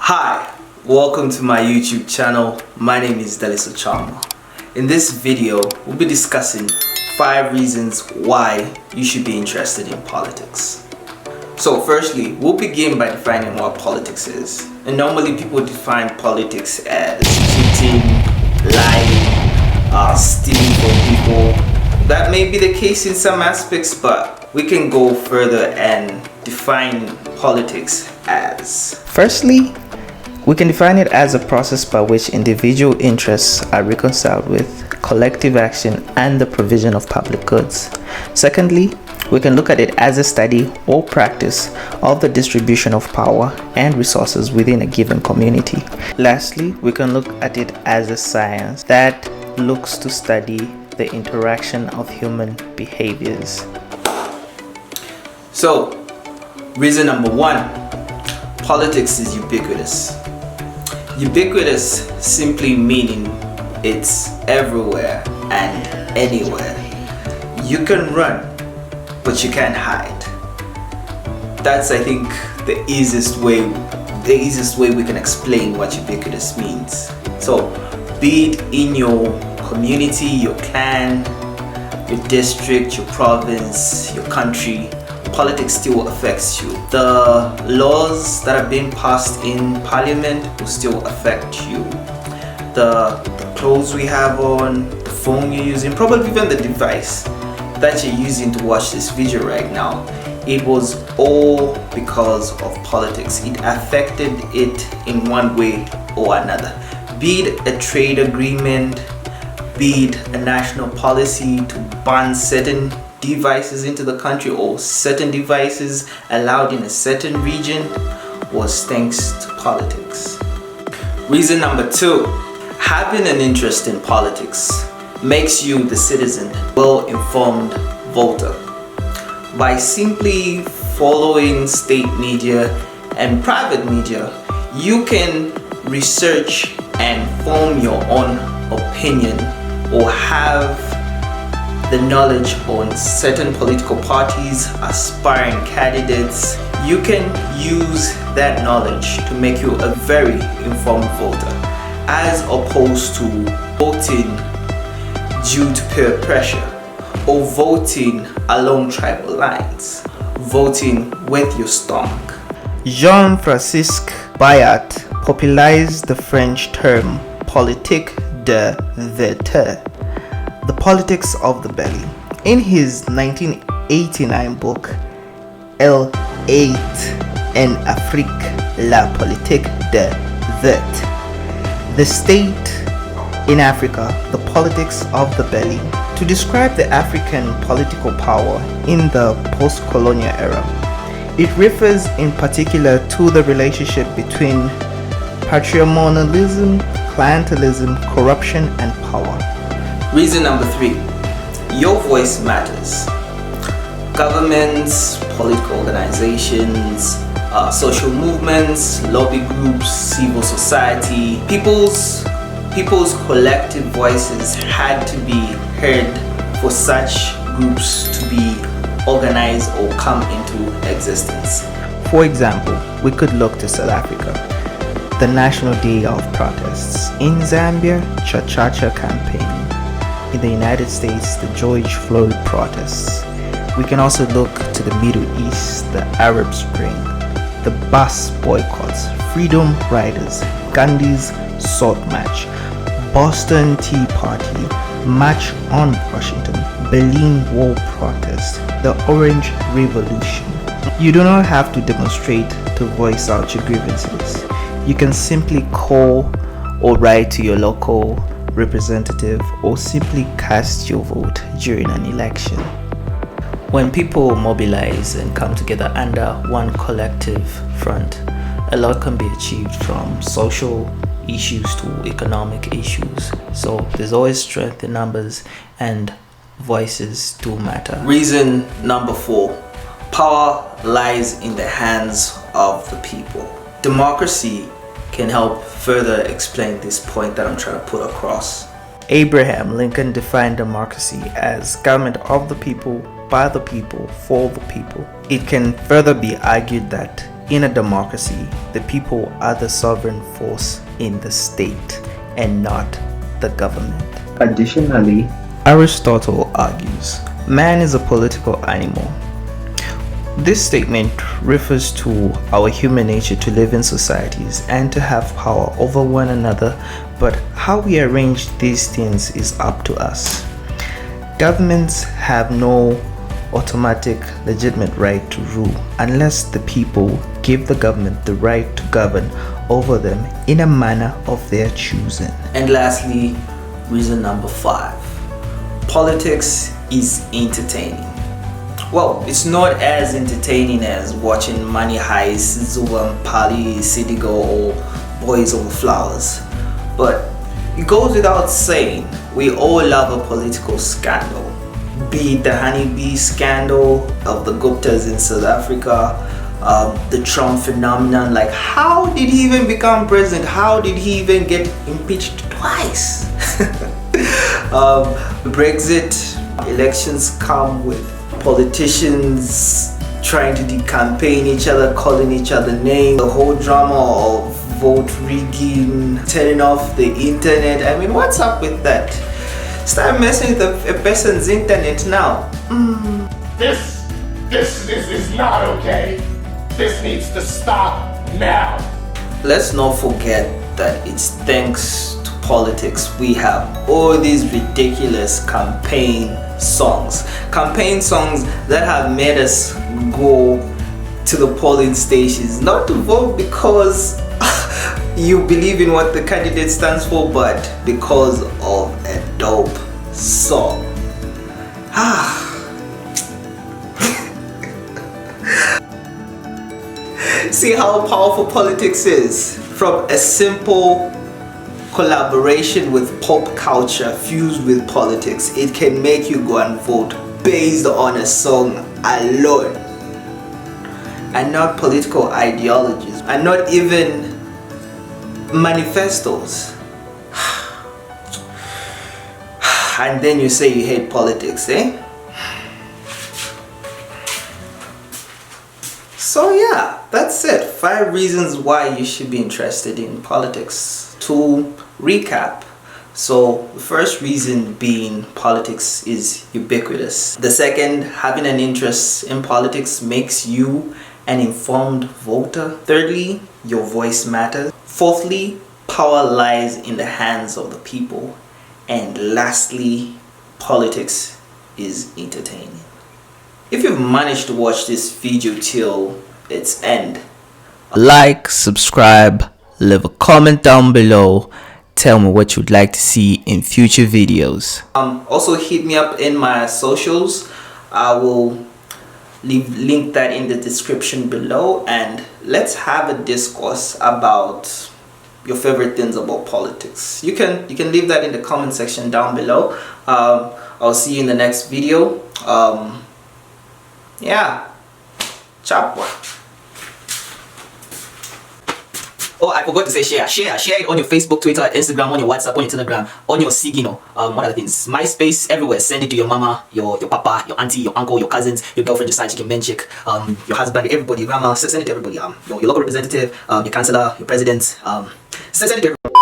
Hi, welcome to my YouTube channel. My name is Delis Ochama. In this video, we'll be discussing 5 reasons why you should be interested in politics. So firstly, we'll begin by defining what politics is. And normally people define politics as cheating, lying, stealing from people. That may be the case in some aspects, but we can go further and define politics as. Firstly, we can define it as a process by which individual interests are reconciled with collective action and the provision of public goods. Secondly, we can look at it as a study or practice of the distribution of power and resources within a given community. Lastly, we can look at it as a science that looks to study the interaction of human behaviors. So, reason number 1, politics is ubiquitous. Ubiquitous simply meaning it's everywhere and anywhere. You can run, but you can't hide. That's, I think, the easiest way we can explain what ubiquitous means. So, be it in your community, your clan, your district, your province, your country, politics still affects you. The laws that are being passed in parliament will still affect you. The clothes we have on, the phone you're using, probably even the device that you're using to watch this video right now, it was all because of politics. It affected it in one way or another. Be it a trade agreement, be it a national policy to ban certain devices into the country or certain devices allowed in a certain region, was thanks to politics. Reason number 2, having an interest in politics makes you the citizen, well-informed voter. By simply following state media and private media, you can research and form your own opinion or have the knowledge on certain political parties, aspiring candidates. You can use that knowledge to make you a very informed voter, as opposed to voting due to peer pressure or voting along tribal lines, voting with your stomach. Jean-Francois Bayat popularized the French term politique de veto, the politics of the belly, in his 1989 book El Hait en Afrique, la politique de veto, the state in Africa, the politics of the belly, to describe the African political power in the post-colonial era. It refers in particular to the relationship between patrimonialism, clientelism, corruption, and power. Reason number 3, your voice matters. Governments, political organizations, social movements, lobby groups, civil society, people's collective voices had to be heard for such groups to be organized or come into existence. For example, we could look to South Africa, the National Day of Protests. In Zambia, Cha-Cha-Cha campaign. In the United States, the George Floyd protests. We can also look to the Middle East, the Arab Spring, the bus boycotts, Freedom Riders, Gandhi's Salt March, Boston Tea Party, March on Washington, Berlin Wall protest, the Orange Revolution. You do not have to demonstrate to voice out your grievances. You can simply call or write to your local representative or simply cast your vote during an election. When people mobilize and come together under one collective front, a lot can be achieved, from social issues to economic issues. So there's always strength in numbers, and voices do matter. Reason number 4, power lies in the hands of the people. Democracy can help further explain this point that I'm trying to put across. Abraham Lincoln defined democracy as government of the people, by the people, for the people. It can further be argued that in a democracy, the people are the sovereign force in the state and not the government. Additionally, Aristotle argues, man is a political animal. This statement refers to our human nature to live in societies and to have power over one another, but how we arrange these things is up to us. Governments have no automatic legitimate right to rule unless the people give the government the right to govern over them in a manner of their choosing. And lastly, reason number 5. Politics is entertaining. Well, it's not as entertaining as watching Money Heist, Zuba Pali, Sidigo, or Boys Over Flowers. But it goes without saying, we all love a political scandal. Be it the honeybee scandal of the Guptas in South Africa, the Trump phenomenon, like how did he even become president? How did he even get impeached twice? Brexit, elections come with politicians trying to de-campaign each other, calling each other names, the whole drama of vote rigging, turning off the internet. I mean, what's up with that? Start messing with a person's internet now. This is not okay. This needs to stop now. Let's not forget that it's thanks to politics we have all these ridiculous campaign songs that have made us go to the polling stations, not to vote because you believe in what the candidate stands for, but because of a dope song. See how powerful politics is? From a simple collaboration with pop culture fused with politics, it can make you go and vote based on a song alone, and not political ideologies, and not even manifestos. And then you say you hate politics, eh? So yeah, that's it. 5 reasons why you should be interested in politics. To recap, so the first reason being politics is ubiquitous. The second, having an interest in politics makes you an informed voter. Thirdly, your voice matters. Fourthly, power lies in the hands of the people. And lastly, politics is entertaining. If you've managed to watch this video till its end, like, subscribe, leave a comment down below, tell me what you'd like to see in future videos. Also hit me up in my socials. I will link that in the description below, and let's have a discourse about your favorite things about politics. You can leave that in the comment section down below. I'll see you in the next video. Yeah, chop one. Oh, I forgot to say share it on your Facebook, Twitter, Instagram, on your WhatsApp, on your Telegram, on your Signal, what other things, MySpace, everywhere. Send it to your mama, your papa, your auntie, your uncle, your cousins, your girlfriend, your side chick, your men chick, your husband, everybody, grandma. Send it to everybody. Your local representative, your councillor, your president. Send it to everybody.